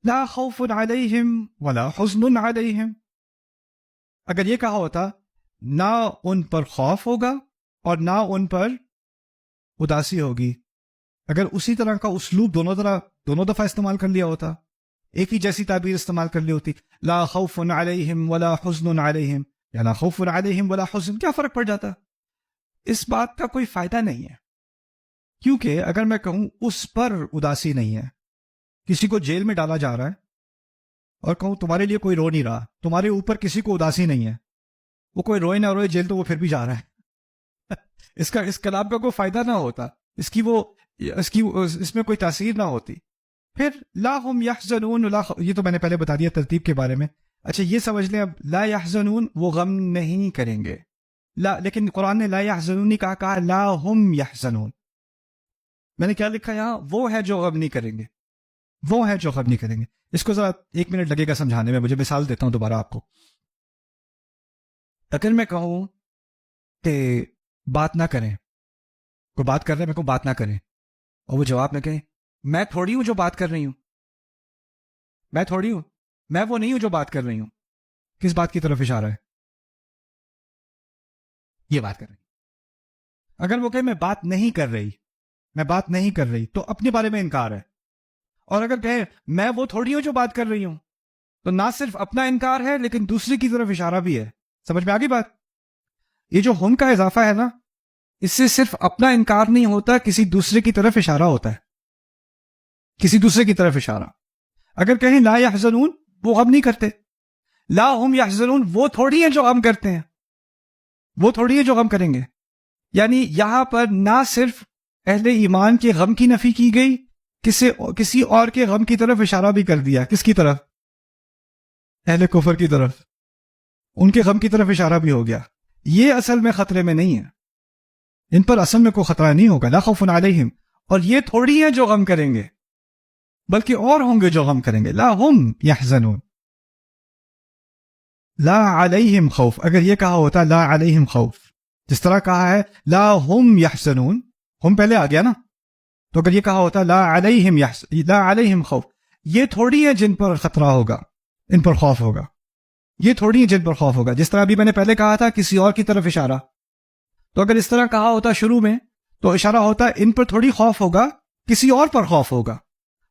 لا خوف علیہم ولا حزن علیہم. اگر یہ کہا ہوتا نہ ان پر خوف ہوگا اور نہ ان پر اداسی ہوگی، اگر اسی طرح کا اسلوب دونوں دفعہ استعمال کر لیا ہوتا، ایک ہی جیسی تعبیر استعمال کر لی ہوتی، لا خوف علیہم ولا حزن علیہم یا لا خوف علیہم ولا حزن، کیا فرق پڑ جاتا؟ اس بات کا کوئی فائدہ نہیں ہے، کیونکہ اگر میں کہوں اس پر اداسی نہیں ہے، کسی کو جیل میں ڈالا جا رہا ہے اور کہوں تمہارے لیے کوئی رو نہیں رہا، تمہارے اوپر کسی کو اداسی نہیں ہے، وہ کوئی روئے نہ روئے جیل تو وہ پھر بھی جا رہا ہے اس کلام کا کوئی فائدہ نہ ہوتا، اس میں کوئی تاثیر نہ ہوتی. پھر لا ہم یحزنون، یہ تو میں نے پہلے بتا دیا ترتیب کے بارے میں. اچھا یہ سمجھ لیں اب، لا یحزنون وہ غم نہیں کریں گے، لا، لیکن قرآن نے لا یحزنون نہیں کہا لا ہم یحزنون. میں نے کیا لکھا یہاں؟ وہ ہے جو غم نہیں کریں گے، وہ ہے جو غم نہیں کریں گے. اس کو ذرا 1 منٹ لگے گا سمجھانے میں، مجھے مثال دیتا ہوں دوبارہ آپ کو. اگر میں کہوں کہ بات نہ کریں، کوئی بات کر رہے ہیں، میں کو بات نہ کریں، اور وہ جواب نہ کہیں، میں تھوڑی ہوں جو بات کر رہی ہوں، میں تھوڑی ہوں، میں وہ نہیں ہوں جو بات کر رہی ہوں. کس بات کی طرف اشارہ ہے؟ یہ بات کر رہی. اگر وہ کہے میں بات نہیں کر رہی، میں بات نہیں کر رہی، تو اپنے بارے میں انکار ہے. اور اگر کہے میں وہ تھوڑی ہوں جو بات کر رہی ہوں، تو نہ صرف اپنا انکار ہے لیکن دوسری کی طرف اشارہ بھی ہے. سمجھ میں آ گئی بات؟ یہ جو ہم کا اضافہ ہے نا، اس سے صرف اپنا انکار نہیں ہوتا، کسی دوسرے کی طرف اشارہ ہوتا ہے، کسی دوسرے کی طرف اشارہ. اگر کہیں لا یحزنون وہ غم نہیں کرتے، لا ہم یحزنون وہ تھوڑی ہیں جو غم کرتے ہیں، وہ تھوڑی ہیں جو غم کریں گے. یعنی یہاں پر نہ صرف اہل ایمان کے غم کی نفی کی گئی، کسی اور کے غم کی طرف اشارہ بھی کر دیا. کس کی طرف؟ اہل کفر کی طرف، ان کے غم کی طرف اشارہ بھی ہو گیا. یہ اصل میں خطرے میں نہیں ہے، ان پر اصل میں کوئی خطرہ نہیں ہوگا. لا خوف علیہم، اور یہ تھوڑی ہیں جو غم کریں گے، بلکہ اور ہوں گے جو غم کریں گے. لا ہم یحزنون، لا علیہم خوف. اگر یہ کہا ہوتا لا علیہم خوف، جس طرح کہا ہے لا ہم یحزنون، ہم پہلے آ گیا نا، تو اگر یہ کہا ہوتا لا علیہم خوف، یہ تھوڑی ہے جن پر خطرہ ہوگا، ان پر خوف ہوگا، یہ تھوڑی ہے جن پر خوف ہوگا. جس طرح ابھی میں نے پہلے کہا تھا کسی اور کی طرف اشارہ، تو اگر اس طرح کہا ہوتا شروع میں تو اشارہ ہوتا ان پر تھوڑی خوف ہوگا، کسی اور پر خوف ہوگا.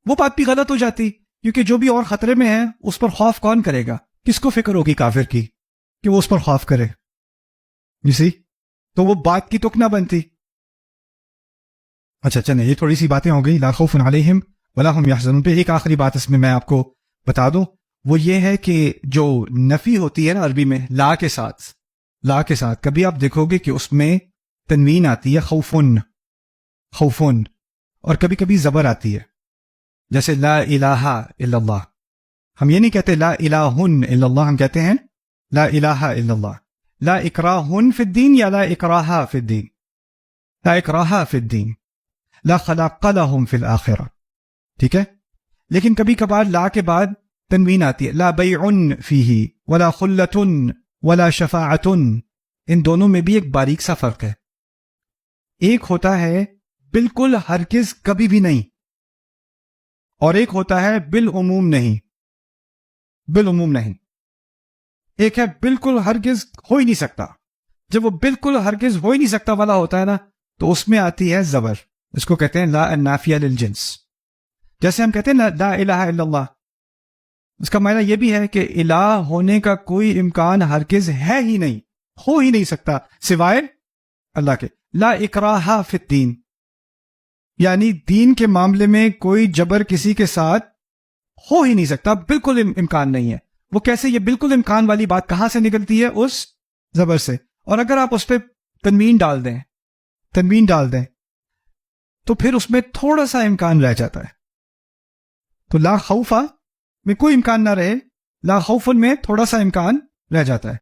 وہ بات بھی غلط ہو جاتی، کیونکہ جو بھی اور خطرے میں ہے اس پر خوف کون کرے گا؟ کس کو فکر ہوگی کافر کی کہ وہ اس پر خوف کرے؟ تو وہ بات کی تک نہ بنتی. اچھا چلیں، یہ تھوڑی سی باتیں ہو گئی. لا خوف علیہم ولا ہم یحزنون پہ ایک آخری بات اس میں آپ کو بتا دوں، وہ یہ ہے کہ جو نفی ہوتی ہے نا عربی میں لا کے ساتھ کبھی آپ دیکھو گے کہ اس میں تنوین آتی ہے خوفن، اور کبھی کبھی زبر آتی ہے. جیسے لا الہ الا اللہ، ہم یہ نہیں کہتے لا الہن الا اللہ، ہم کہتے ہیں لا الہ الا اللہ. لا اکراہن فی الدین یا لا اکراہا فی الدین، لا اکراہا فی الدین، لا خلاق لہم فی الآخرہ. ٹھیک ہے؟ لیکن کبھی کبھار لا کے بعد تنوین آتی ہے، لا بیع فیہ ولا خلۃ ولا شفاعۃ. ان دونوں میں بھی ایک باریک سا فرق ہے. ایک ہوتا ہے بالکل ہرگز کبھی بھی نہیں، اور ایک ہوتا ہے بالعموم نہیں. ایک ہے بالکل ہرگز ہو ہی نہیں سکتا. جب وہ بالکل ہرگز ہو ہی نہیں سکتا والا ہوتا ہے نا، تو اس میں آتی ہے زبر. اس کو کہتے ہیں لا النافیہ للجنس. جیسے ہم کہتے ہیں لا الہ الا اللہ، اس کا معنی یہ بھی ہے کہ الہ ہونے کا کوئی امکان ہرگز ہے ہی نہیں، ہو ہی نہیں سکتا سوائے اللہ کے. لا اکراہ فی الدین، یعنی دین کے معاملے میں کوئی جبر کسی کے ساتھ ہو ہی نہیں سکتا، بالکل امکان نہیں ہے. وہ کیسے؟ یہ بالکل امکان والی بات کہاں سے نکلتی ہے؟ اس زبر سے. اور اگر آپ اس پہ تنوین ڈال دیں تو پھر اس میں تھوڑا سا امکان رہ جاتا ہے. تو لا خوفا میں کوئی امکان نہ رہے، لا خوفن میں تھوڑا سا امکان رہ جاتا ہے.